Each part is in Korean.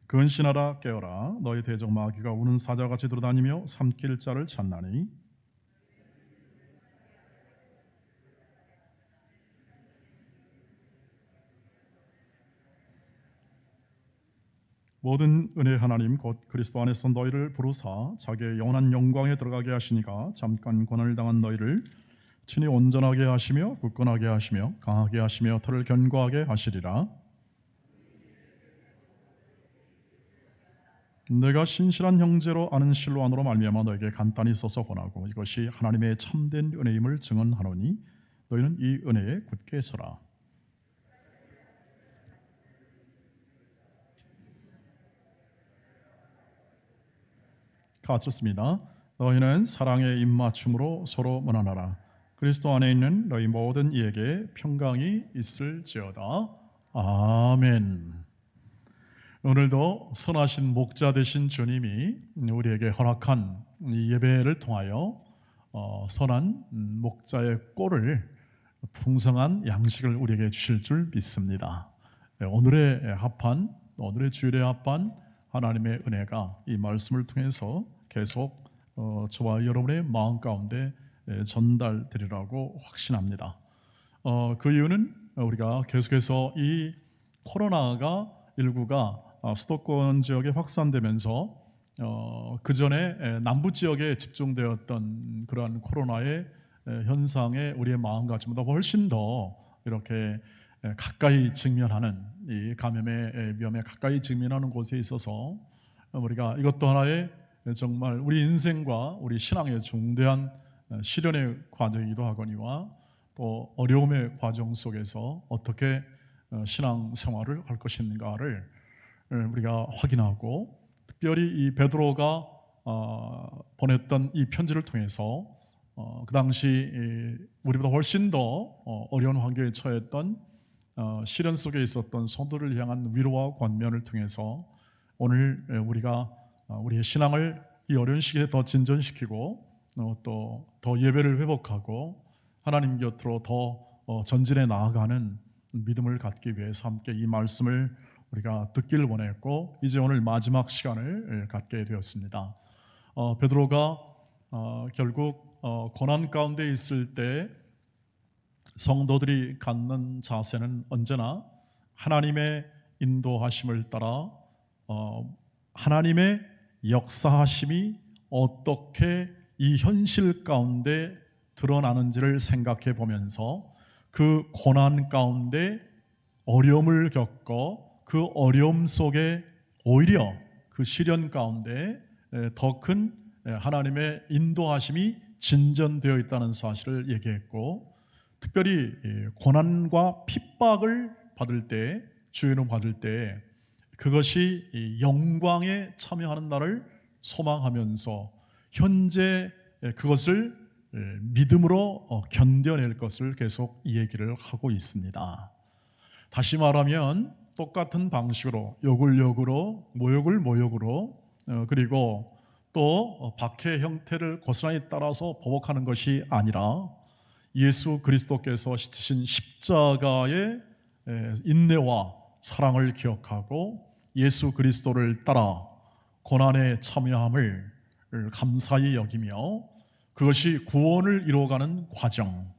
근신하라 깨어라 너희 대적 마귀가 우는 사자같이 돌아다니며 삼킬 자를 찾나니 모든 은혜 하나님 곧 그리스도 안에서 너희를 부르사 자기의 영원한 영광에 들어가게 하시니가 잠깐 고난을 당한 너희를 친히 온전하게 하시며 굳건하게 하시며 강하게 하시며 터를 견고하게 하시리라. 내가 신실한 형제로 아는 실로 안으로 말미암아 너에게 간단히 써서 권하고 이것이 하나님의 참된 은혜임을 증언하노니 너희는 이 은혜에 굳게 서라. 같이 읽습니다. 너희는 사랑의 입맞춤으로 서로 문안하라. 그리스도 안에 있는 너희 모든 이에게 평강이 있을지어다. 아멘. 오늘도 선하신 목자 되신 주님이 우리에게 허락한 이 예배를 통하여 선한 목자의 꼴을 풍성한 양식을 우리에게 주실 줄 믿습니다. 오늘의 주일에 합한 하나님의 은혜가 이 말씀을 통해서 계속 저와 여러분의 마음 가운데 전달되리라고 확신합니다. 그 이유는 우리가 계속해서 이 코로나19가 수도권 지역에 확산되면서 그 전에 남부 지역에 집중되었던 그러한 코로나의 현상에 우리의 마음가짐보다 훨씬 더 이렇게 가까이 직면하는 이 감염의 위험에 가까이 직면하는 곳에 있어서 우리가 이것도 하나의 정말 우리 인생과 우리 신앙의 중대한 시련의 과정이기도 하거니와 또 어려움의 과정 속에서 어떻게 신앙 생활을 할 것인가를 우리가 확인하고 특별히 이 베드로가 보냈던 이 편지를 통해서 그 당시 우리보다 훨씬 더 어려운 환경에 처했던 시련 속에 있었던 성도를 향한 위로와 권면을 통해서 오늘 우리가 우리의 신앙을 이 어려운 시기에 더 진전시키고 또 더 예배를 회복하고 하나님 곁으로 더 전진해 나아가는 믿음을 갖기 위해서 함께 이 말씀을 우리가 듣기를 원했고 이제 오늘 마지막 시간을 갖게 되었습니다. 베드로가 결국 고난 가운데 있을 때 성도들이 갖는 자세는 언제나 하나님의 인도하심을 따라 하나님의 역사하심이 어떻게 이 현실 가운데 드러나는지를 생각해 보면서 그 고난 가운데 어려움을 겪어 그 어려움 속에 오히려 그 시련 가운데 더 큰 하나님의 인도하심이 진전되어 있다는 사실을 얘기했고 특별히 고난과 핍박을 받을 때 주인을 받을 때 그것이 영광에 참여하는 날을 소망하면서 현재 그것을 믿음으로 견뎌낼 것을 계속 이 얘기를 하고 있습니다. 다시 말하면 똑같은 방식으로 욕을 욕으로 모욕을 모욕으로 그리고 또 박해 형태를 고스란히 따라서 보복하는 것이 아니라 예수 그리스도께서 지신 십자가의 인내와 사랑을 기억하고 예수 그리스도를 따라 고난에 참여함을 감사히 여기며 그것이 구원을 이루어가는 과정,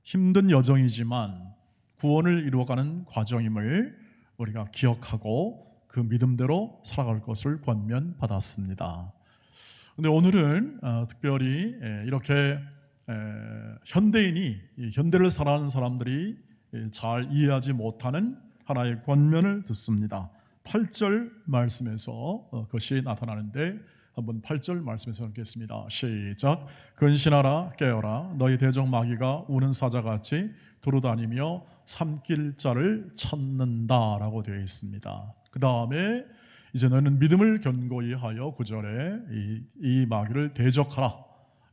힘든 여정이지만 구원을 이루어가는 과정임을 우리가 기억하고 그 믿음대로 살아갈 것을 권면받았습니다. 그런데 오늘은 특별히 이렇게 현대인이 현대를 살아가는 사람들이 잘 이해하지 못하는 하나의 권면을 듣습니다. 8절 말씀에서 그것이 나타나는데 한번 8절 말씀에서 읽겠습니다. 시작. 근신하라 깨어라 너희 대적 마귀가 우는 사자같이 두루다니며 삼킬 자를 찾는다라고 되어 있습니다. 그 다음에 이제 너희는 믿음을 견고히 하여 9절에 이 마귀를 대적하라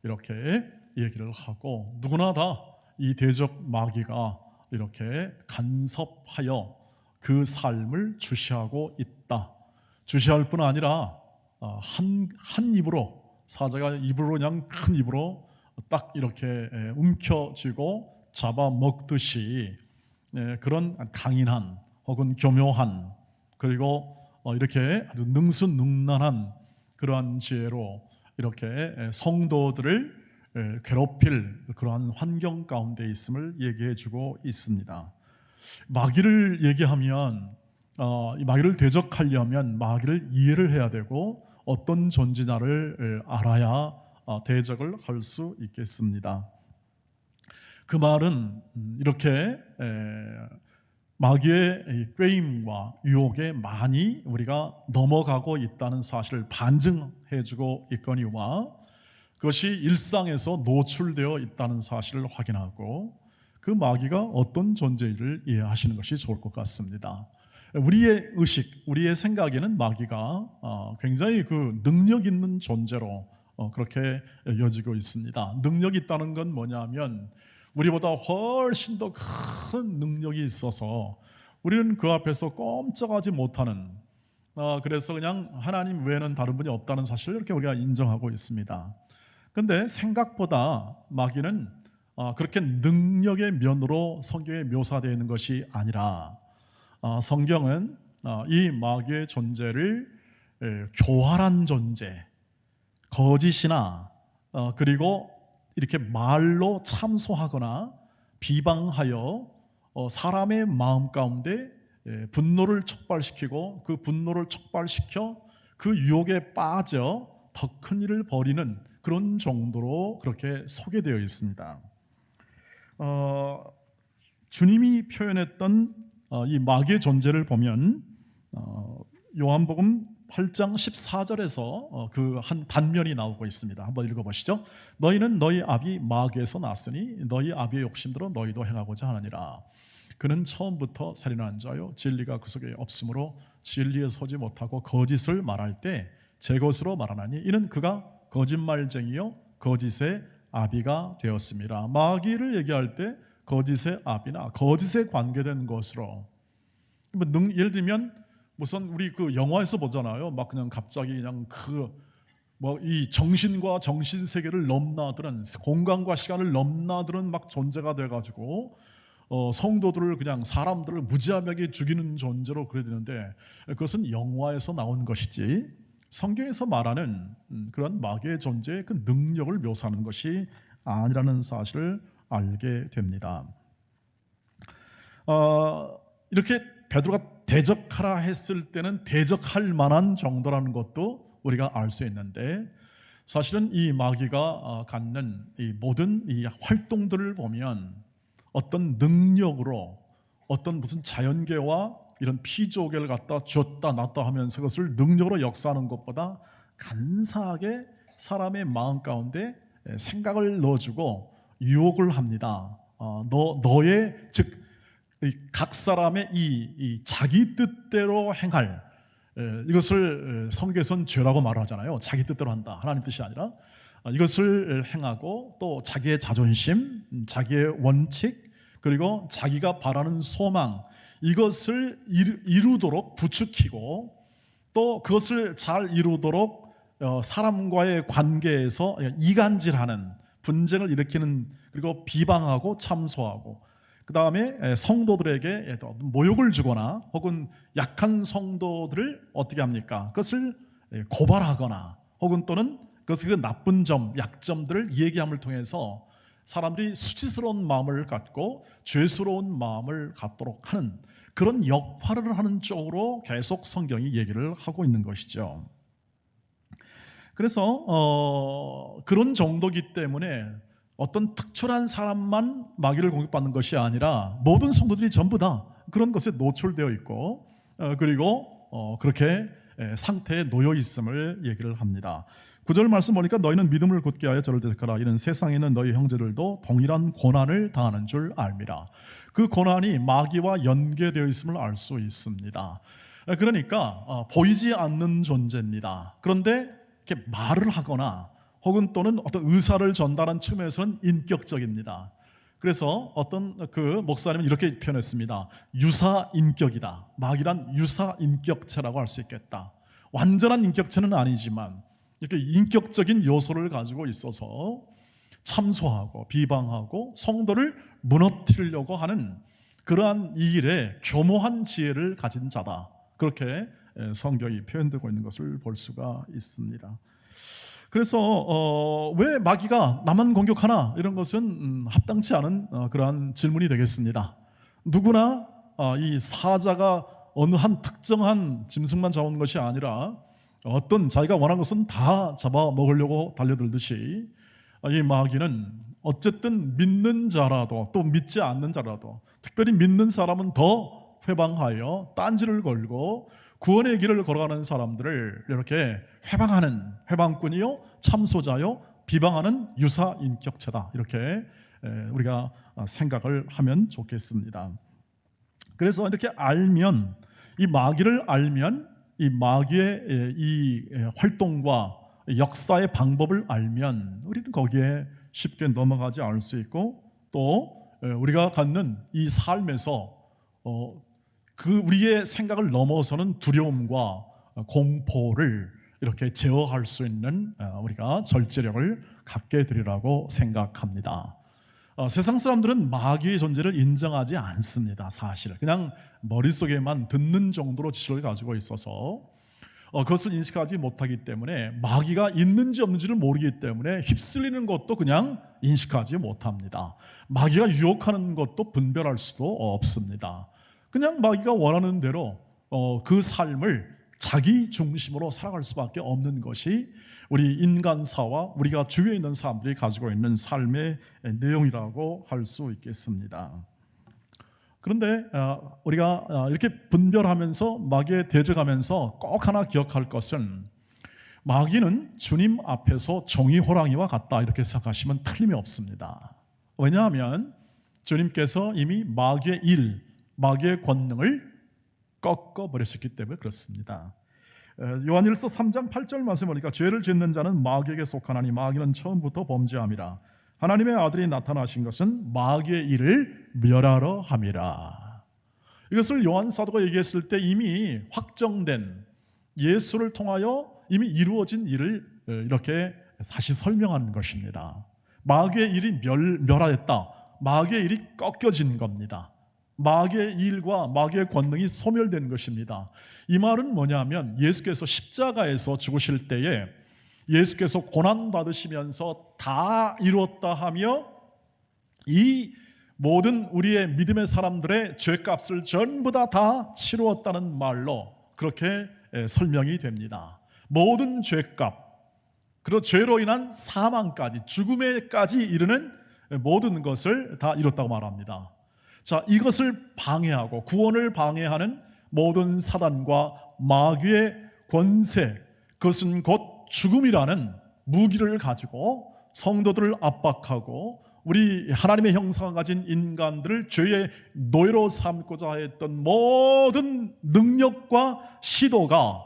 이렇게 얘기를 하고 누구나 다 이 대적 마귀가 이렇게 간섭하여 그 삶을 주시하고 있다. 주시할 뿐 아니라 한 입으로 사자가 입으로 그냥 큰 입으로 딱 이렇게 움켜쥐고 잡아먹듯이 그런 강인한 혹은 교묘한 그리고 이렇게 아주 능수능란한 그러한 지혜로 이렇게 성도들을 괴롭힐 그러한 환경 가운데 있음을 얘기해주고 있습니다. 마귀를 얘기하면 이 마귀를 대적하려면 마귀를 이해를 해야 되고 어떤 존재냐를 알아야 대적을 할 수 있겠습니다. 그 말은 이렇게 마귀의 꾀임과 유혹에 많이 우리가 넘어가고 있다는 사실을 반증해주고 있거니와 그것이 일상에서 노출되어 있다는 사실을 확인하고 그 마귀가 어떤 존재를 이해하시는 것이 좋을 것 같습니다. 우리의 의식, 우리의 생각에는 마귀가 굉장히 그 능력 있는 존재로 그렇게 여겨지고 있습니다. 능력이 있다는 건 뭐냐면 우리보다 훨씬 더 큰 능력이 있어서 우리는 그 앞에서 꼼짝하지 못하는, 그래서 그냥 하나님 외에는 다른 분이 없다는 사실을 이렇게 우리가 인정하고 있습니다. 그런데 생각보다 마귀는 그렇게 능력의 면으로 성경에 묘사되어 있는 것이 아니라 성경은 이 마귀의 존재를 교활한 존재, 거짓이나 그리고 이렇게 말로 참소하거나 비방하여 사람의 마음 가운데 분노를 촉발시키고 그 분노를 촉발시켜 그 유혹에 빠져 더 큰 일을 벌이는 그런 정도로 그렇게 소개되어 있습니다. 주님이 표현했던 이 마귀의 존재를 보면 요한복음 8장 14절에서 그 한 단면이 나오고 있습니다. 한번 읽어보시죠. 너희는 너희 아비 마귀에서 났으니 너희 아비의 욕심대로 너희도 행하고자 하느니라. 그는 처음부터 살인한 자요 진리가 그 속에 없으므로 진리에 서지 못하고 거짓을 말할 때 제 것으로 말하나니 이는 그가 거짓말쟁이요 거짓의 아비가 되었습니다. 마귀를 얘기할 때 거짓의 아비나 거짓에 관계된 것으로, 예를 들면 무슨 우리 그 영화에서 보잖아요. 막 그냥 갑자기 그냥 이 정신과 정신 세계를 넘나드는, 공간과 시간을 넘나드는 막 존재가 돼가지고 성도들을 그냥 사람들을 무지하게 죽이는 존재로 그래야 되는데 그것은 영화에서 나온 것이지 성경에서 말하는 그런 마귀의 존재의 그 능력을 묘사하는 것이 아니라는 사실을 알게 됩니다. 이렇게 베드로가 대적하라 했을 때는 대적할 만한 정도라는 것도 우리가 알 수 있는데 사실은 이 마귀가 갖는 이 모든 이 활동들을 보면 어떤 능력으로 어떤 무슨 자연계와 이런 피조계를 갖다 줬다 놨다 하면서 그것을 능력으로 역사하는 것보다 간사하게 사람의 마음 가운데 생각을 넣어주고 유혹을 합니다. 너의 즉 각 사람의 이 자기 뜻대로 행할, 이것을 성경에서는 죄라고 말하잖아요. 자기 뜻대로 한다. 하나님 뜻이 아니라 이것을 행하고 또 자기의 자존심, 자기의 원칙, 그리고 자기가 바라는 소망, 이것을 이루도록 부추기고 또 그것을 잘 이루도록 사람과의 관계에서 이간질하는, 분쟁을 일으키는, 그리고 비방하고 참소하고, 그 다음에 성도들에게 모욕을 주거나 혹은 약한 성도들을 어떻게 합니까? 그것을 고발하거나 혹은 또는 그것의 그 나쁜 점, 약점들을 얘기함을 통해서 사람들이 수치스러운 마음을 갖고 죄스러운 마음을 갖도록 하는 그런 역할을 하는 쪽으로 계속 성경이 얘기를 하고 있는 것이죠. 그래서 그런 정도이기 때문에 어떤 특출한 사람만 마귀를 공격받는 것이 아니라 모든 성도들이 전부 다 그런 것에 노출되어 있고 그리고 그렇게 상태에 놓여 있음을 얘기를 합니다. 9절 말씀 보니까 너희는 믿음을 굳게 하여 저를 대적하라. 이는 세상에 있는 너희 형제들도 동일한 고난을 당하는 줄 알미라. 그 고난이 마귀와 연계되어 있음을 알 수 있습니다. 그러니까 보이지 않는 존재입니다. 그런데 이렇게 말을 하거나 혹은 또는 어떤 의사를 전달한 측면에서는 인격적입니다. 그래서 어떤 그 목사님은 이렇게 표현했습니다. 유사인격이다. 마귀란 유사인격체라고 할 수 있겠다. 완전한 인격체는 아니지만 이렇게 인격적인 요소를 가지고 있어서 참소하고 비방하고 성도를 무너뜨리려고 하는 그러한 이 일에 교모한 지혜를 가진 자다. 그렇게 성경이 표현되고 있는 것을 볼 수가 있습니다. 그래서 왜 마귀가 나만 공격하나, 이런 것은 합당치 않은 그러한 질문이 되겠습니다. 누구나 이 사자가 어느 한 특정한 짐승만 잡은 것이 아니라 어떤 자기가 원하는 것은 다 잡아먹으려고 달려들듯이 이 마귀는 어쨌든 믿는 자라도 또 믿지 않는 자라도, 특별히 믿는 사람은 더 회방하여 딴지를 걸고 구원의 길을 걸어가는 사람들을 이렇게 회방하는, 회방꾼이요 참소자요 비방하는 유사인격체다, 이렇게 우리가 생각을 하면 좋겠습니다. 그래서 이렇게 알면, 이 마귀를 알면, 이 마귀의 이 활동과 역사의 방법을 알면 우리는 거기에 쉽게 넘어가지 않을 수 있고, 또 우리가 갖는 이 삶에서 그 우리의 생각을 넘어서는 두려움과 공포를 이렇게 제어할 수 있는 우리가 절제력을 갖게 되리라고 생각합니다. 세상 사람들은 마귀의 존재를 인정하지 않습니다. 사실 그냥 머릿속에만 듣는 정도로 지식을 가지고 있어서 그것을 인식하지 못하기 때문에, 마귀가 있는지 없는지를 모르기 때문에 휩쓸리는 것도 그냥 인식하지 못합니다. 마귀가 유혹하는 것도 분별할 수도 없습니다. 그냥 마귀가 원하는 대로 그 삶을 자기 중심으로 살아갈 수밖에 없는 것이 우리 인간사와 우리가 주위에 있는 사람들이 가지고 있는 삶의 내용이라고 할 수 있겠습니다. 그런데 우리가 이렇게 분별하면서 마귀에 대적하면서 꼭 하나 기억할 것은, 마귀는 주님 앞에서 종이 호랑이와 같다, 이렇게 생각하시면 틀림이 없습니다. 왜냐하면 주님께서 이미 마귀의 일, 마귀의 권능을 꺾어버렸기 때문에 그렇습니다. 요한일서 3장 8절 말씀 보니까, 죄를 짓는 자는 마귀에게 속하나니 마귀는 처음부터 범죄함이라. 하나님의 아들이 나타나신 것은 마귀의 일을 멸하러 함이라. 이것을 요한 사도가 얘기했을 때 이미 확정된, 예수를 통하여 이미 이루어진 일을 이렇게 다시 설명하는 것입니다. 마귀의 일이 멸하였다. 마귀의 일이 꺾여진 겁니다. 마귀의 일과 마귀의 권능이 소멸된 것입니다. 이 말은 뭐냐면, 예수께서 십자가에서 죽으실 때에 예수께서 고난받으시면서 다 이루었다 하며 이 모든 우리의 믿음의 사람들의 죄값을 전부 다 치루었다는 말로 그렇게 설명이 됩니다. 모든 죄값, 그리고 죄로 인한 사망까지, 죽음에까지 이르는 모든 것을 다 이뤘다고 말합니다. 자, 이것을 방해하고 구원을 방해하는 모든 사단과 마귀의 권세, 그것은 곧 죽음이라는 무기를 가지고 성도들을 압박하고 우리 하나님의 형상을 가진 인간들을 죄의 노예로 삼고자 했던 모든 능력과 시도가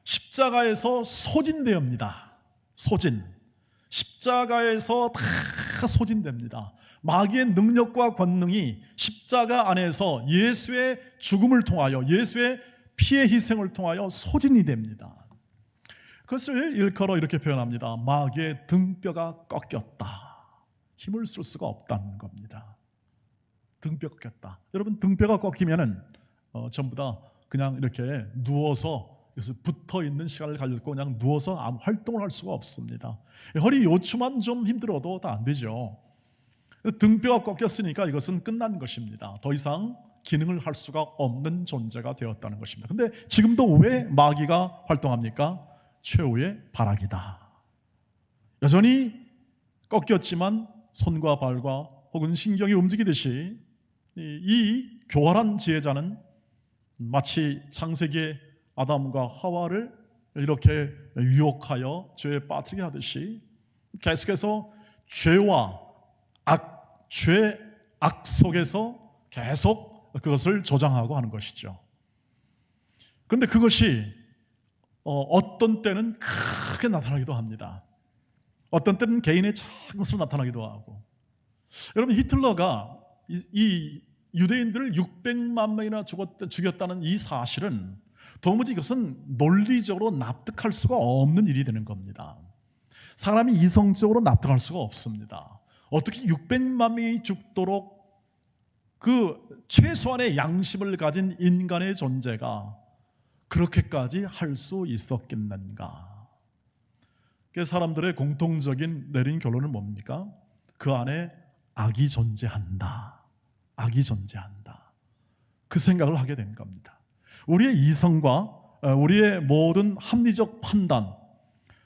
십자가에서 소진되옵니다. 소진. 십자가에서 다 소진됩니다. 마귀의 능력과 권능이 십자가 안에서 예수의 죽음을 통하여, 예수의 피의 희생을 통하여 소진이 됩니다. 그것을 일컬어 이렇게 표현합니다. 마귀의 등뼈가 꺾였다. 힘을 쓸 수가 없다는 겁니다. 등뼈가 꺾였다. 여러분, 등뼈가 꺾이면은 전부 다 그냥 이렇게 누워서, 그래서 붙어 있는 시간을 가지고 그냥 누워서 아무 활동을 할 수가 없습니다. 허리 요추만 좀 힘들어도 다 안 되죠. 등뼈가 꺾였으니까 이것은 끝난 것입니다. 더 이상 기능을 할 수가 없는 존재가 되었다는 것입니다. 근데 지금도 왜 마귀가 활동합니까? 최후의 발악이다. 여전히 꺾였지만 손과 발과 혹은 신경이 움직이듯이 이 교활한 지혜자는 마치 창세기의 아담과 하와를 이렇게 유혹하여 죄에 빠뜨리게 하듯이 계속해서 죄와 악 속에서 계속 그것을 조장하고 하는 것이죠. 그런데 그것이 어떤 때는 크게 나타나기도 합니다. 어떤 때는 개인의 작은 것으로 나타나기도 하고. 여러분, 히틀러가 이 유대인들을 600만 명이나 죽였다는 이 사실은 도무지 이것은 논리적으로 납득할 수가 없는 일이 되는 겁니다. 사람이 이성적으로 납득할 수가 없습니다. 어떻게 600만 명이 죽도록 그 최소한의 양심을 가진 인간의 존재가 그렇게까지 할 수 있었겠는가? 사람들의 공통적인 내린 결론은 뭡니까? 그 안에 악이 존재한다. 악이 존재한다. 그 생각을 하게 된 겁니다. 우리의 이성과 우리의 모든 합리적 판단,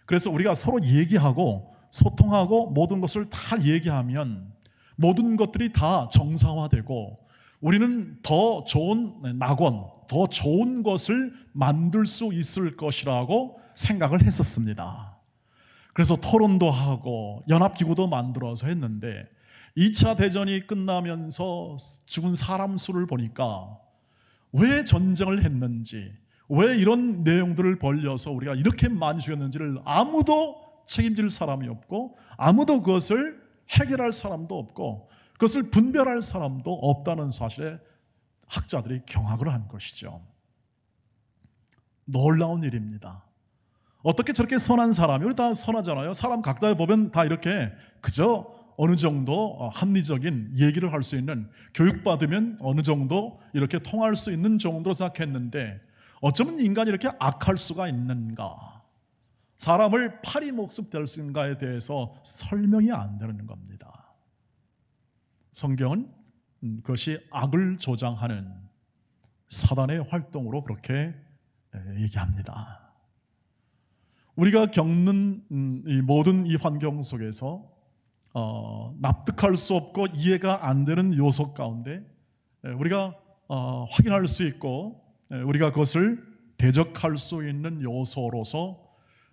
그래서 우리가 서로 얘기하고 소통하고 모든 것을 다 얘기하면 모든 것들이 다 정상화되고 우리는 더 좋은 낙원, 더 좋은 것을 만들 수 있을 것이라고 생각을 했었습니다. 그래서 토론도 하고 연합기구도 만들어서 했는데 2차 대전이 끝나면서 죽은 사람 수를 보니까 왜 전쟁을 했는지, 왜 이런 내용들을 벌려서 우리가 이렇게 많이 죽였는지를 아무도 책임질 사람이 없고 아무도 그것을 해결할 사람도 없고 그것을 분별할 사람도 없다는 사실에 학자들이 경악을 한 것이죠. 놀라운 일입니다. 어떻게 저렇게 선한 사람이, 우리 다 선하잖아요. 사람 각자 보면 다 이렇게 그저 어느 정도 합리적인 얘기를 할 수 있는, 교육받으면 어느 정도 이렇게 통할 수 있는 정도로 생각했는데 어쩌면 인간이 이렇게 악할 수가 있는가, 사람을 파리 목숨 될 수 있는가에 대해서 설명이 안 되는 겁니다. 성경은 그것이 악을 조장하는 사단의 활동으로 그렇게 얘기합니다. 우리가 겪는 이 모든 이 환경 속에서 납득할 수 없고 이해가 안 되는 요소 가운데 우리가 확인할 수 있고 우리가 그것을 대적할 수 있는 요소로서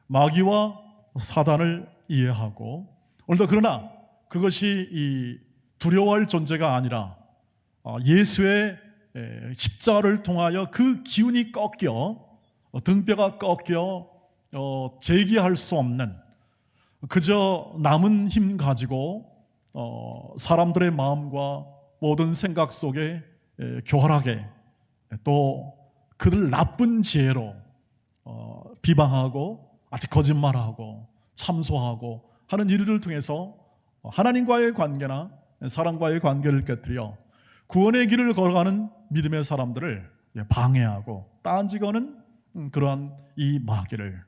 마귀와 사단을 이해하고, 오늘도 그러나 그것이 이 두려워할 존재가 아니라 예수의 십자가를 통하여 그 기운이 꺾여 등뼈가 꺾여 제기할 수 없는, 그저 남은 힘 가지고 사람들의 마음과 모든 생각 속에 교활하게 또 그들 나쁜 지혜로 비방하고 아직 거짓말하고 참소하고 하는 일들을 통해서 하나님과의 관계나 사람과의 관계를 깨뜨려 구원의 길을 걸어가는 믿음의 사람들을 방해하고 딴지거는 그러한 이 마귀를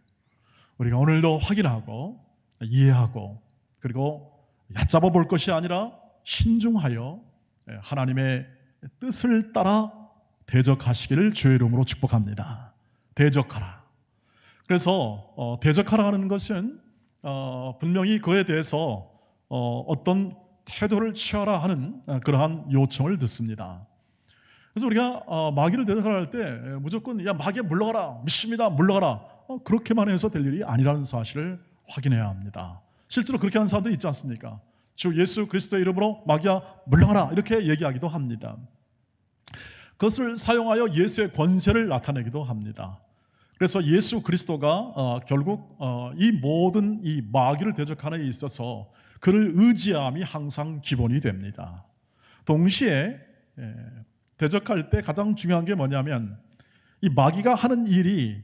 우리가 오늘도 확인하고 이해하고 그리고 얕잡아 볼 것이 아니라 신중하여 하나님의 뜻을 따라 대적하시기를 주의 이름으로 축복합니다. 대적하라. 그래서 대적하라 하는 것은 분명히 그에 대해서 어떤 태도를 취하라 하는 그러한 요청을 듣습니다. 그래서 우리가 마귀를 대적하라 할 때 무조건 야 마귀야 물러가라, 믿습니다 물러가라, 그렇게만 해서 될 일이 아니라는 사실을 확인해야 합니다. 실제로 그렇게 하는 사람들이 있지 않습니까? 주 예수 그리스도의 이름으로 마귀야 물러가라 이렇게 얘기하기도 합니다. 그것을 사용하여 예수의 권세를 나타내기도 합니다. 그래서 예수 그리스도가 결국 이 모든 이 마귀를 대적하는 데 있어서 그를 의지함이 항상 기본이 됩니다. 동시에 대적할 때 가장 중요한 게 뭐냐면 이 마귀가 하는 일이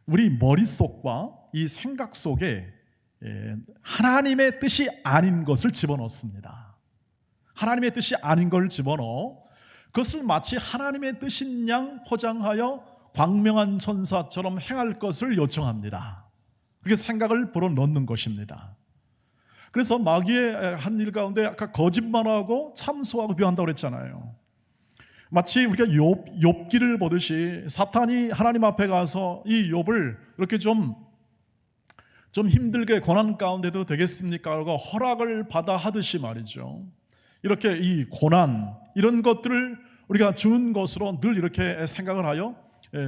우리 머릿속과 이 생각 속에 하나님의 뜻이 아닌 것을 집어넣습니다. 하나님의 뜻이 아닌 걸 집어넣어 그것을 마치 하나님의 뜻인 양 포장하여 광명한 천사처럼 행할 것을 요청합니다. 그게 생각을 불어넣는 것입니다. 그래서 마귀의 한 일 가운데 아까 거짓말하고 참소하고 비교한다고 그랬잖아요. 마치 우리가 욥기를 보듯이 사탄이 하나님 앞에 가서 이 욥을 이렇게 좀 힘들게 고난 가운데도 되겠습니까? 라고 허락을 받아 하듯이 말이죠. 이렇게 이 고난 이런 것들을 우리가 주는 것으로 늘 이렇게 생각을 하여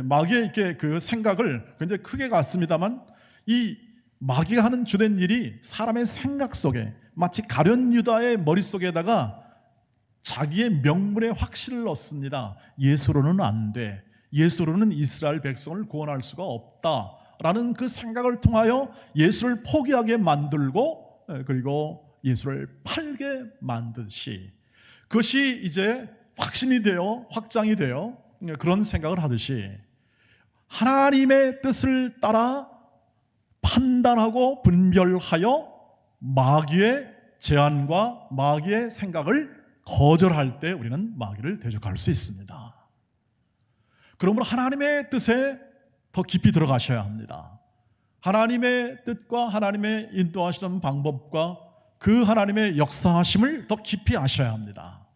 마귀의 이렇게 그 생각을 굉장히 크게 갖습니다만 이 마귀가 하는 주된 일이 사람의 생각 속에 마치 가룟 유다의 머릿속에다가 자기의 명분의 확신을 넣습니다. 예수로는 안 돼. 예수로는 이스라엘 백성을 구원할 수가 없다라는 그 생각을 통하여 예수를 포기하게 만들고 그리고 예수를 팔게 만드시, 그것이 이제 확신이 되어 확장이 되어 그런 생각을 하듯이 하나님의 뜻을 따라 판단하고 분별하여 마귀의 제안과 마귀의 생각을 거절할 때 우리는 마귀를 대적할 수 있습니다. 그러므로 하나님의 뜻에 더 깊이 들어가셔야 합니다. 하나님의 뜻과 하나님의 인도하시는 방법과 그 하나님의 역사하심을 더 깊이 아셔야 합니다.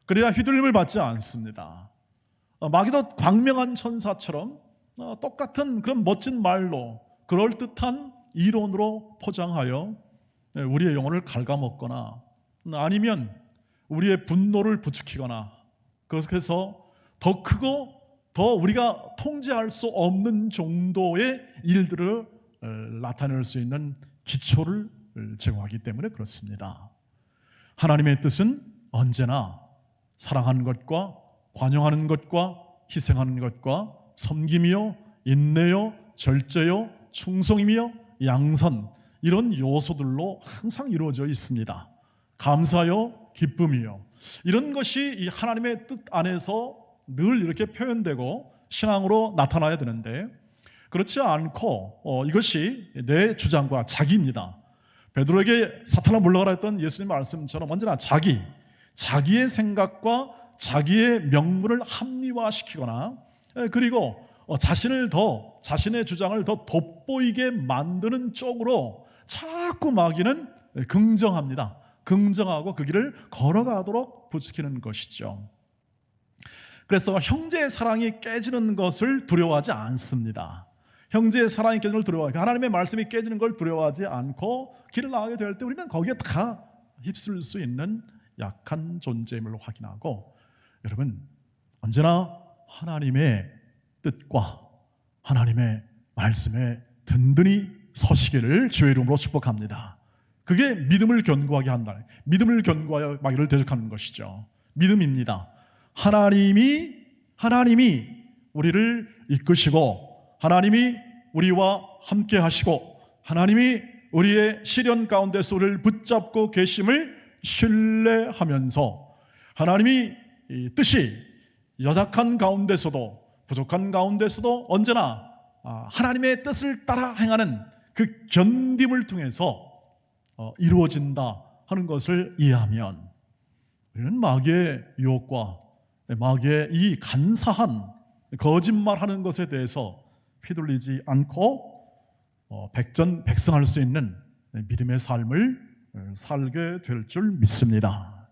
그래야 휘둘림을 받지 않습니다. 마귀도 광명한 천사처럼 똑같은 그런 멋진 말로 그럴듯한 이론으로 포장하여 우리의 영혼을 갉아먹거나 아니면 우리의 분노를 부추기거나 그래서 더 크고 더 우리가 통제할 수 없는 정도의 일들을 나타낼 수 있는 기초를 제공하기 때문에 그렇습니다. 하나님의 뜻은 언제나 사랑하는 것과 관용하는 것과 희생하는 것과 섬김이요 인내요 절제요 충성이며 양선 이런 요소들로 항상 이루어져 있습니다. 감사요 기쁨이요 이런 것이 이 하나님의 뜻 안에서 늘 이렇게 표현되고 신앙으로 나타나야 되는데 그렇지 않고 이것이 내 주장과 자기입니다. 베드로에게 사탄아 물러가라 했던 예수님 말씀처럼 언제나 자기의 생각과 자기의 명분을 합리화시키거나 그리고 자신의 주장을 더 돋보이게 만드는 쪽으로 자꾸 마귀는 긍정합니다. 긍정하고 그 길을 걸어가도록 부추기는 것이죠. 그래서 형제의 사랑이 깨지는 것을 두려워하지 않습니다. 형제의 사랑이 깨지는 걸 두려워하고 하나님의 말씀이 깨지는 걸 두려워하지 않고 길을 나가게 될 때 우리는 거기에 다 휩쓸릴 수 있는 약한 존재임을 확인하고 여러분 언제나 하나님의 뜻과 하나님의 말씀에 든든히 서시기를 주의 이름으로 축복합니다. 그게 믿음을 견고하게 한다. 믿음을 견고하여 마귀를 대적하는 것이죠. 믿음입니다. 하나님이 우리를 이끄시고 하나님이 우리와 함께 하시고 하나님이 우리의 시련 가운데서 우리를 붙잡고 계심을 신뢰하면서 하나님이 이 뜻이 연약한 가운데서도 부족한 가운데서도 언제나 하나님의 뜻을 따라 행하는 그 견딤을 통해서 이루어진다 하는 것을 이해하면 우리는 마귀의 유혹과 마귀의 이 간사한 거짓말하는 것에 대해서 휘둘리지 않고 백전백승할 수 있는 믿음의 삶을 살게 될 줄 믿습니다.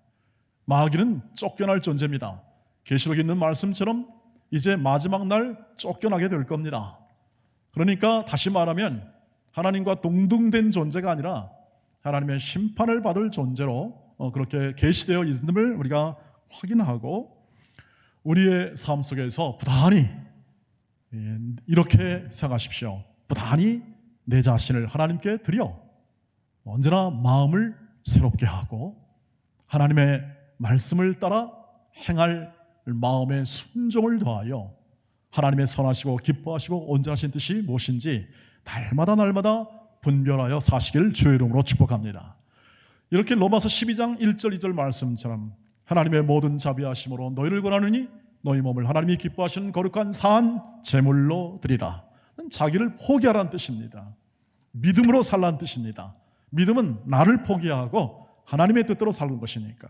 마귀는 쫓겨날 존재입니다. 계시록에 있는 말씀처럼 이제 마지막 날 쫓겨나게 될 겁니다. 그러니까 다시 말하면 하나님과 동등된 존재가 아니라 하나님의 심판을 받을 존재로 그렇게 계시되어 있음을 우리가 확인하고 우리의 삶 속에서 부단히 이렇게 생각하십시오. 부단히 내 자신을 하나님께 드려 언제나 마음을 새롭게 하고 하나님의 말씀을 따라 행할 마음의 순종을 더하여 하나님의 선하시고 기뻐하시고 온전하신 뜻이 무엇인지 날마다 분별하여 사시기를 주의 이름으로 축복합니다. 이렇게 로마서 12장 1절 2절 말씀처럼 하나님의 모든 자비하심으로 너희를 권하느니 너희 몸을 하나님이 기뻐하시는 거룩한 산 제물로 드리라. 자기를 포기하라는 뜻입니다. 믿음으로 살라는 뜻입니다. 믿음은 나를 포기하고 하나님의 뜻대로 사는 것이니까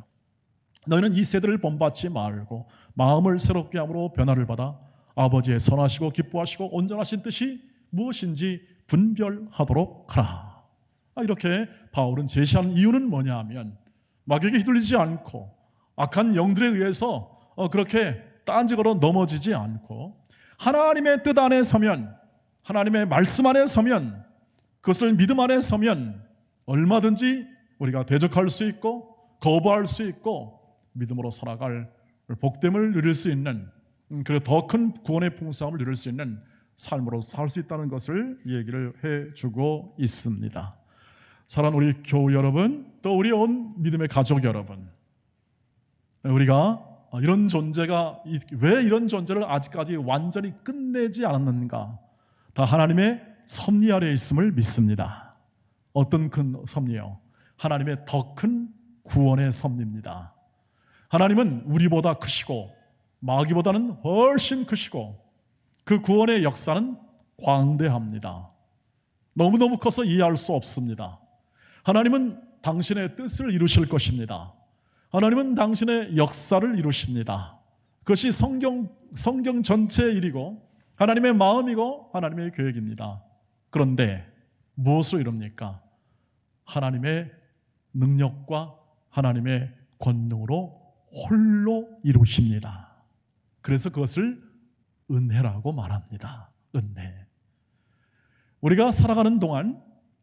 너희는 이 세대를 본받지 말고 마음을 새롭게 함으로 변화를 받아 아버지의 선하시고 기뻐하시고 온전하신 뜻이 무엇인지 분별하도록 하라. 이렇게 바울은 제시하는 이유는 뭐냐 하면 마귀에게 휘둘리지 않고 악한 영들에 의해서 그렇게 딴지거로 넘어지지 않고 하나님의 뜻 안에 서면 하나님의 말씀 안에 서면 그것을 믿음 안에 서면 얼마든지 우리가 대적할 수 있고 거부할 수 있고 믿음으로 살아갈 복됨을 누릴 수 있는 그리고 더 큰 구원의 풍성함을 누릴 수 있는 삶으로 살 수 있다는 것을 얘기를 해주고 있습니다. 사랑하는 우리 교우 여러분, 또 우리 온 믿음의 가족 여러분, 우리가 이런 존재가 왜 이런 존재를 아직까지 완전히 끝내지 않았는가? 다 하나님의 섭리 아래에 있음을 믿습니다. 어떤 큰 섭리요? 하나님의 더 큰 구원의 섭리입니다. 하나님은 우리보다 크시고 마귀보다는 훨씬 크시고 그 구원의 역사는 광대합니다. 너무너무 커서 이해할 수 없습니다. 하나님은 당신의 뜻을 이루실 것입니다. 하나님은 당신의 역사를 이루십니다. 그것이 성경 전체의 일이고 하나님의 마음이고 하나님의 계획입니다. 그런데 무엇으로 이럽니까? 하나님의 능력과 하나님의 권능으로 홀로 이루십니다. 그래서 그것을 은혜라고 말합니다. 은혜. 우리가 살아가는 동안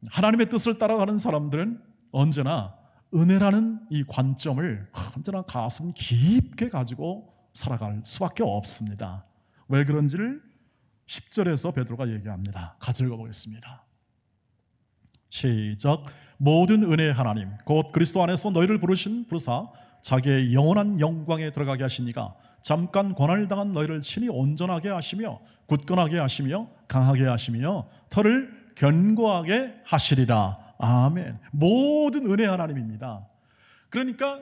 하나님의 뜻을 따라가는 사람들은 언제나 은혜라는 이 관점을 언제나 가슴 깊게 가지고 살아갈 수밖에 없습니다. 왜 그런지를 10절에서 베드로가 얘기합니다. 같이 읽어보겠습니다. 시작. 모든 은혜의 하나님 곧 그리스도 안에서 너희를 부르사 자기의 영원한 영광에 들어가게 하시니가 잠깐 고난을 당한 너희를 친히 온전하게 하시며 굳건하게 하시며 강하게 하시며 터를 견고하게 하시리라. 아멘. 모든 은혜 하나님입니다. 그러니까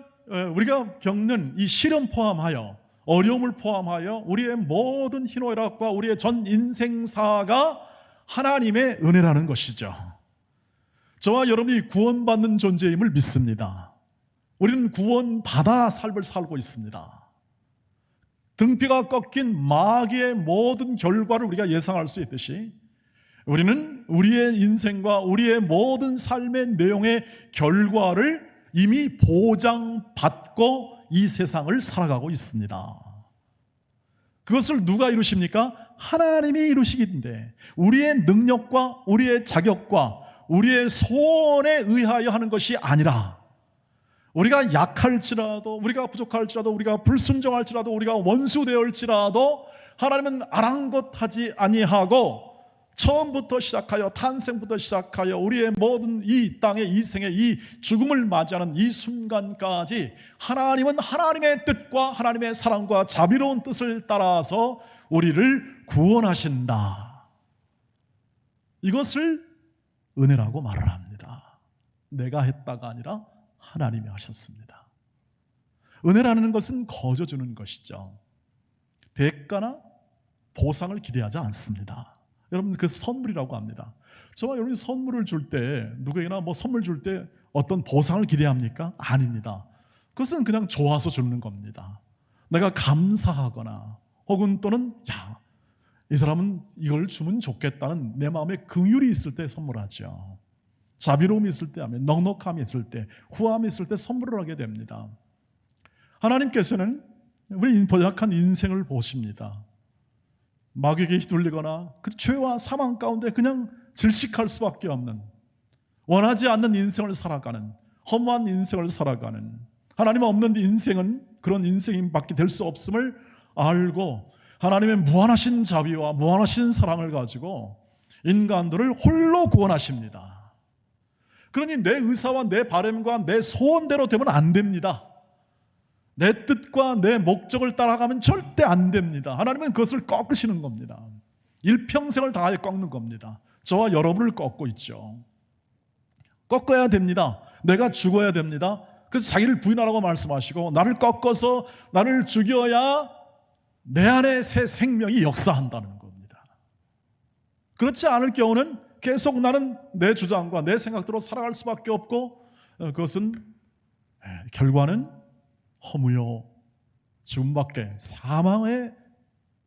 우리가 겪는 이 시련 포함하여 어려움을 포함하여 우리의 모든 희노애락과 우리의 전 인생사가 하나님의 은혜라는 것이죠. 저와 여러분이 구원받는 존재임을 믿습니다. 우리는 구원받아 삶을 살고 있습니다. 등피가 꺾인 마귀의 모든 결과를 우리가 예상할 수 있듯이 우리는 우리의 인생과 우리의 모든 삶의 내용의 결과를 이미 보장받고 이 세상을 살아가고 있습니다. 그것을 누가 이루십니까? 하나님이 이루시기인데 우리의 능력과 우리의 자격과 우리의 소원에 의하여 하는 것이 아니라 우리가 약할지라도 우리가 부족할지라도 우리가 불순종할지라도 우리가 원수되었을지라도 하나님은 아랑곳하지 아니하고 처음부터 시작하여 탄생부터 시작하여 우리의 모든 이 땅의 이 생의 이 죽음을 맞이하는 이 순간까지 하나님은 하나님의 뜻과 하나님의 사랑과 자비로운 뜻을 따라서 우리를 구원하신다. 이것을 은혜라고 말을 합니다. 내가 했다가 아니라 하나님이 하셨습니다. 은혜라는 것은 거저 주는 것이죠. 대가나 보상을 기대하지 않습니다. 여러분 그 선물이라고 합니다. 저와 여러분이 선물을 줄 때 누구에게나 뭐 선물 줄 때 어떤 보상을 기대합니까? 아닙니다. 그것은 그냥 좋아서 주는 겁니다. 내가 감사하거나 혹은 또는 이 사람은 이걸 주면 좋겠다는 내 마음에 긍휼이 있을 때 선물하죠. 자비로움이 있을 때 하면 넉넉함이 있을 때 후함이 있을 때 선물을 하게 됩니다. 하나님께서는 우리 연약한 인생을 보십니다. 마귀에게 휘둘리거나 그 죄와 사망 가운데 그냥 질식할 수밖에 없는 원하지 않는 인생을 살아가는 허무한 인생을 살아가는 하나님 없는 인생은 그런 인생밖에 될 수 없음을 알고 하나님의 무한하신 자비와 무한하신 사랑을 가지고 인간들을 홀로 구원하십니다. 그러니 내 의사와 내 바람과 내 소원대로 되면 안 됩니다. 내 뜻과 내 목적을 따라가면 절대 안 됩니다. 하나님은 그것을 꺾으시는 겁니다. 일평생을 다하여 꺾는 겁니다. 저와 여러분을 꺾고 있죠. 꺾어야 됩니다. 내가 죽어야 됩니다. 그래서 자기를 부인하라고 말씀하시고 나를 꺾어서 나를 죽여야 내 안에 새 생명이 역사한다는 겁니다. 그렇지 않을 경우는 계속 나는 내 주장과 내 생각대로 살아갈 수밖에 없고 그것은 결과는 허무요 죽음밖에 사망의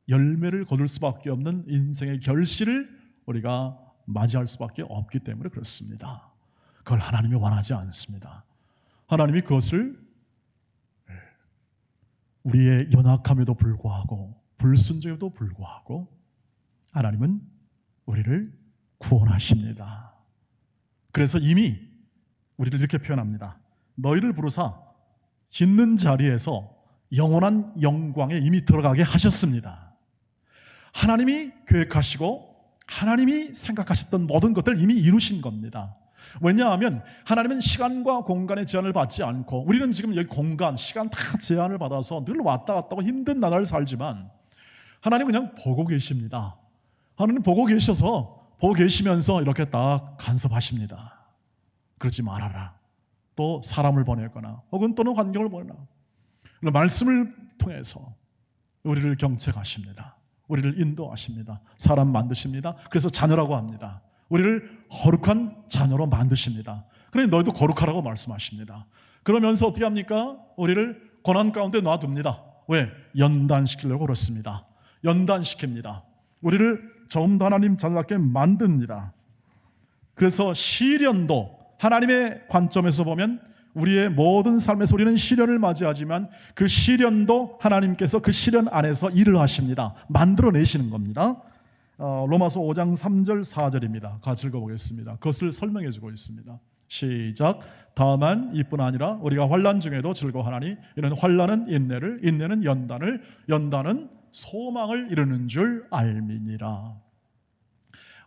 열매를 거둘 수밖에 없는 인생의 결실을 우리가 맞이할 수밖에 없기 때문에 그렇습니다. 그걸 하나님이 원하지 않습니다. 하나님이 그것을 우리의 연약함에도 불구하고 불순종에도 불구하고 하나님은 우리를 구원하십니다. 그래서 이미 우리를 이렇게 표현합니다. 너희를 부르사 있는 자리에서 영원한 영광에 이미 들어가게 하셨습니다. 하나님이 계획하시고 하나님이 생각하셨던 모든 것들 이미 이루신 겁니다. 왜냐하면 하나님은 시간과 공간의 제한을 받지 않고 우리는 지금 여기 공간, 시간 다 제한을 받아서 늘 왔다 갔다 하고 힘든 나라를 살지만 하나님은 그냥 보고 계십니다. 하나님 보고 계시면서 이렇게 딱 간섭하십니다. 그러지 말아라. 또 사람을 보내거나 혹은 또는 환경을 보내라. 말씀을 통해서 우리를 경책하십니다. 우리를 인도하십니다. 사람 만드십니다. 그래서 자녀라고 합니다. 우리를 거룩한 자녀로 만드십니다. 그러니 너희도 거룩하라고 말씀하십니다. 그러면서 어떻게 합니까? 우리를 고난 가운데 놔둡니다. 왜? 연단시키려고 그렇습니다. 연단시킵니다. 우리를 좀 더 하나님 자녀답게 만듭니다. 그래서 시련도 하나님의 관점에서 보면 우리의 모든 삶에서 우리는 시련을 맞이하지만 그 시련도 하나님께서 그 시련 안에서 일을 하십니다. 만들어내시는 겁니다. 로마서 5장 3절 4절입니다. 같이 읽어보겠습니다. 그것을 설명해 주고 있습니다. 시작. 다만 이뿐 아니라 우리가 환난 중에도 즐거워하나니 이는 환난은 인내를, 인내는 연단을, 연단은 소망을 이루는 줄 알미니라.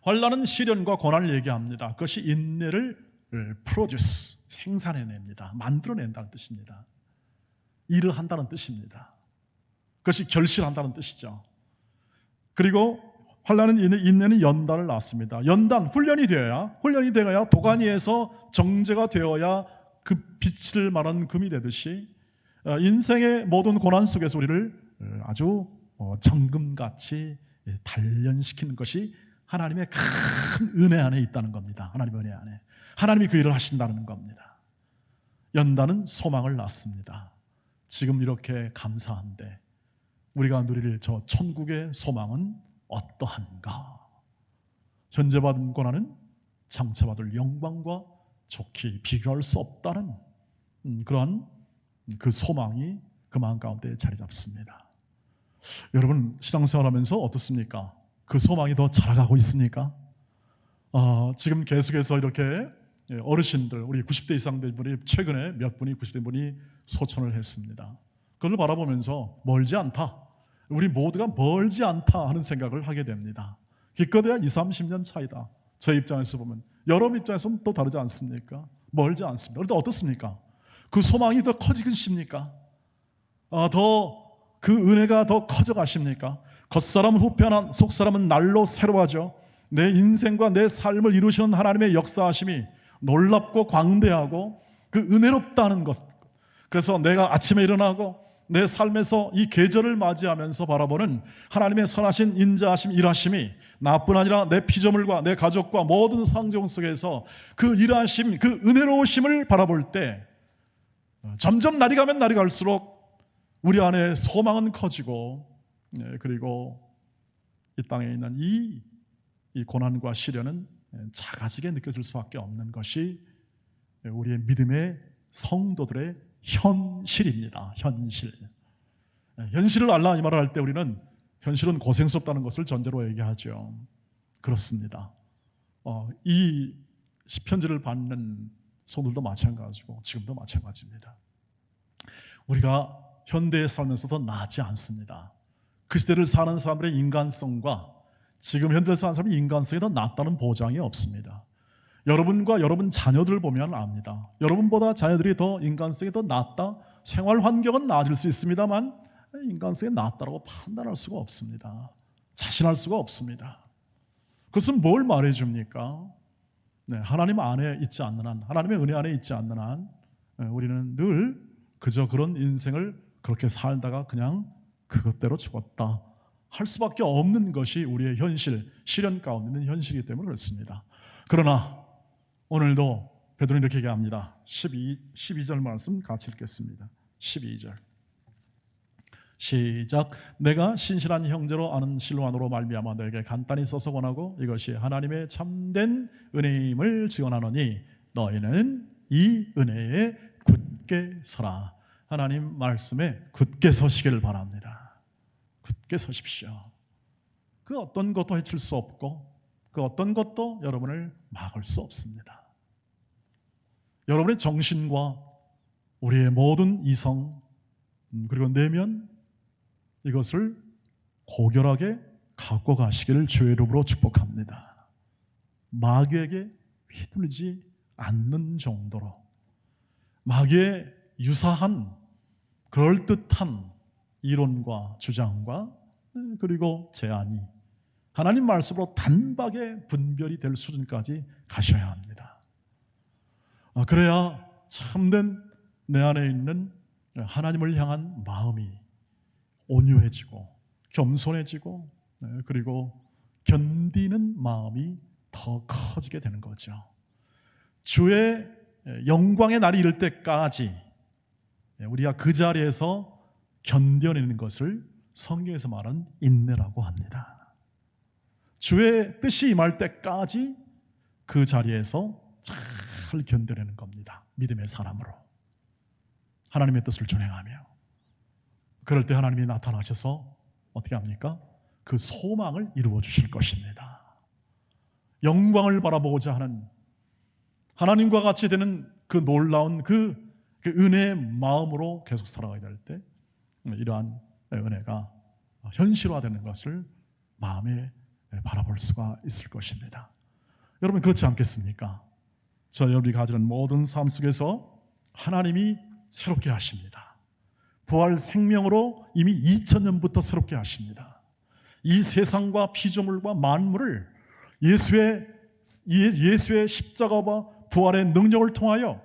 환난은 시련과 고난을 얘기합니다. 그것이 인내를 프로듀스, 생산해냅니다. 만들어낸다는 뜻입니다. 일을 한다는 뜻입니다. 그것이 결실한다는 뜻이죠. 그리고 환난은 인내는 연단을 낳습니다. 연단, 훈련이 되어야 도가니에서 정제가 되어야 그 빛을 말하는 금이 되듯이 인생의 모든 고난 속에서 우리를 아주 정금같이 단련시키는 것이 하나님의 큰 은혜 안에 있다는 겁니다. 하나님의 은혜 안에. 하나님이 그 일을 하신다는 겁니다. 연단은 소망을 낳습니다. 지금 이렇게 감사한데 우리가 누릴 저 천국의 소망은 어떠한가? 현재 받은 고난은 장차 받을 영광과 좋게 비교할 수 없다는 그러한 그 소망이 그 마음 가운데 자리 잡습니다. 여러분 신앙생활하면서 어떻습니까? 그 소망이 더 자라가고 있습니까? 지금 계속해서 이렇게 어르신들, 우리 90대 이상 된 분이 최근에 몇 분이 90대 분이 소천을 했습니다. 그걸 바라보면서 멀지 않다, 우리 모두가 멀지 않다 하는 생각을 하게 됩니다. 기껏해야 20, 30년 차이다. 제 입장에서 보면 여러분 입장에서는 또 다르지 않습니까? 멀지 않습니다. 그런데 어떻습니까? 그 소망이 더 커지십니까? 더 그 은혜가 더 커져가십니까? 겉사람은 후편한 속사람은 날로 새로워져 내 인생과 내 삶을 이루시는 하나님의 역사하심이 놀랍고 광대하고 그 은혜롭다는 것. 그래서 내가 아침에 일어나고 내 삶에서 이 계절을 맞이하면서 바라보는 하나님의 선하신 인자하심, 일하심이 나뿐 아니라 내 피조물과 내 가족과 모든 상종 속에서 그 일하심, 그 은혜로우심을 바라볼 때 점점 날이 가면 날이 갈수록 우리 안에 소망은 커지고, 그리고 이 땅에 있는 이 고난과 시련은 작아지게 느껴질 수밖에 없는 것이 우리의 믿음의 성도들의 현실입니다. 현실을 알라 이 말을 할 때 우리는 현실은 고생스럽다는 것을 전제로 얘기하죠. 그렇습니다. 이 편지를 받는 성도들도 마찬가지고 지금도 마찬가지입니다. 우리가 현대에 살면서도 나지 않습니다. 그 시대를 사는 사람들의 인간성과 지금 현대에 사는 사람의 인간성이 더 낫다는 보장이 없습니다. 여러분과 여러분 자녀들 보면 압니다. 여러분보다 자녀들이 더 인간성이 더 낫다, 생활 환경은 나아질 수 있습니다만 인간성이 낫다고 판단할 수가 없습니다. 자신할 수가 없습니다. 그것은 뭘 말해줍니까? 하나님 안에 있지 않는 한, 하나님의 은혜 안에 있지 않는 한 우리는 늘 그저 그런 인생을 그렇게 살다가 그냥 그것대로 죽었다 할 수밖에 없는 것이 우리의 현실, 시련 가운데 있는 현실이기 때문에 그렇습니다. 그러나 오늘도 베드로는 이렇게 얘기합니다. 12절 말씀 같이 읽겠습니다. 12절 시작. 내가 신실한 형제로 아는 실로안으로 말미암아 너에게 간단히 써서 권하고 이것이 하나님의 참된 은혜임을 증언하노니 너희는 이 은혜에 굳게 서라. 하나님 말씀에 굳게 서시기를 바랍니다. 굳게 서십시오. 그 어떤 것도 해칠 수 없고 그 어떤 것도 여러분을 막을 수 없습니다. 여러분의 정신과 우리의 모든 이성 그리고 내면 이것을 고결하게 갖고 가시기를 주의 이름으로 축복합니다. 마귀에게 휘둘리지 않는 정도로 마귀의 유사한 그럴듯한 이론과 주장과 그리고 제안이 하나님 말씀으로 단박에 분별이 될 수준까지 가셔야 합니다. 그래야 참된 내 안에 있는 하나님을 향한 마음이 온유해지고 겸손해지고 그리고 견디는 마음이 더 커지게 되는 거죠. 주의 영광의 날이 이를 때까지 우리가 그 자리에서 견뎌내는 것을 성경에서 말하는 인내라고 합니다. 주의 뜻이 임할 때까지 그 자리에서 잘 견뎌내는 겁니다. 믿음의 사람으로 하나님의 뜻을 준행하며, 그럴 때 하나님이 나타나셔서 어떻게 합니까? 그 소망을 이루어 주실 것입니다. 영광을 바라보고자 하는 하나님과 같이 되는 그 놀라운 그 은혜의 마음으로 계속 살아가야 될 때 이러한 은혜가 현실화되는 것을 마음에 바라볼 수가 있을 것입니다. 여러분, 그렇지 않겠습니까? 저 여러분이 가지는 모든 삶 속에서 하나님이 새롭게 하십니다. 부활 생명으로 이미 2000년부터 새롭게 하십니다. 이 세상과 피조물과 만물을 예수의 십자가와 부활의 능력을 통하여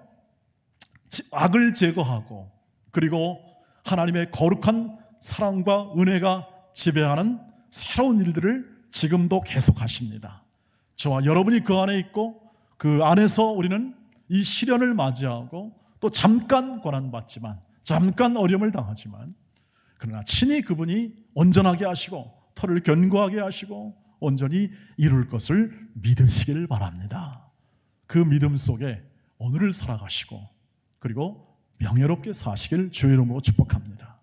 악을 제거하고, 그리고 하나님의 거룩한 사랑과 은혜가 지배하는 새로운 일들을 지금도 계속하십니다. 저와 여러분이 그 안에 있고, 그 안에서 우리는 이 시련을 맞이하고 또 잠깐 고난받지만, 잠깐 어려움을 당하지만, 그러나 친히 그분이 온전하게 하시고 터를 견고하게 하시고 온전히 이룰 것을 믿으시길 바랍니다. 그 믿음 속에 오늘을 살아가시고, 그리고 명예롭게 사시길 주의 이름으로 축복합니다.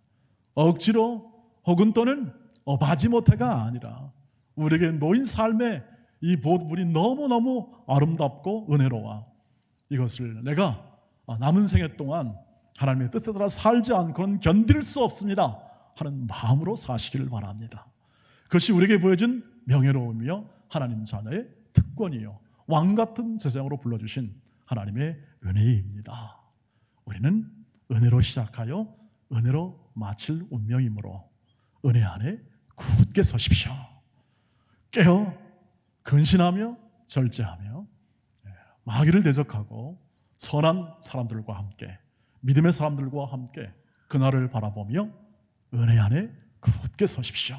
억지로 혹은 또는 마지 못해가 아니라 우리에게 놓인 삶의 이 보물이 너무너무 아름답고 은혜로워, 이것을 내가 남은 생애 동안 하나님의 뜻에 따라 살지 않고는 견딜 수 없습니다 하는 마음으로 사시기를 바랍니다. 그것이 우리에게 보여준 명예로움이며 하나님 자녀의 특권이요 왕같은 제장으로 불러주신 하나님의 은혜입니다. 우리는 은혜로 시작하여 은혜로 마칠 운명이므로 은혜 안에 굳게 서십시오. 깨어 근신하며 절제하며 마귀를 대적하고 선한 사람들과 함께, 믿음의 사람들과 함께 그날을 바라보며 은혜 안에 굳게 서십시오.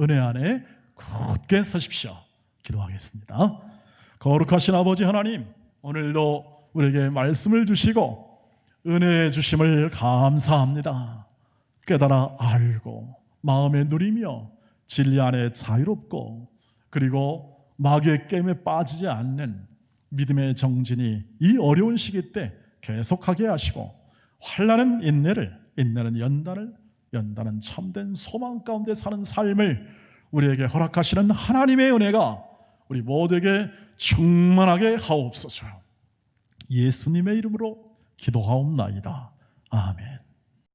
은혜 안에 굳게 서십시오. 기도하겠습니다. 거룩하신 아버지 하나님, 오늘도 우리에게 말씀을 주시고 은혜 주심을 감사합니다. 깨달아 알고 마음에 누리며 진리 안에 자유롭고, 그리고 마귀의 게임에 빠지지 않는 믿음의 정진이 이 어려운 시기 때 계속하게 하시고, 환난은 인내를, 인내는 연단을, 연단은 참된 소망 가운데 사는 삶을 우리에게 허락하시는 하나님의 은혜가 우리 모두에게 충만하게 하옵소서. 예수님의 이름으로 기도하옵나이다. 아멘.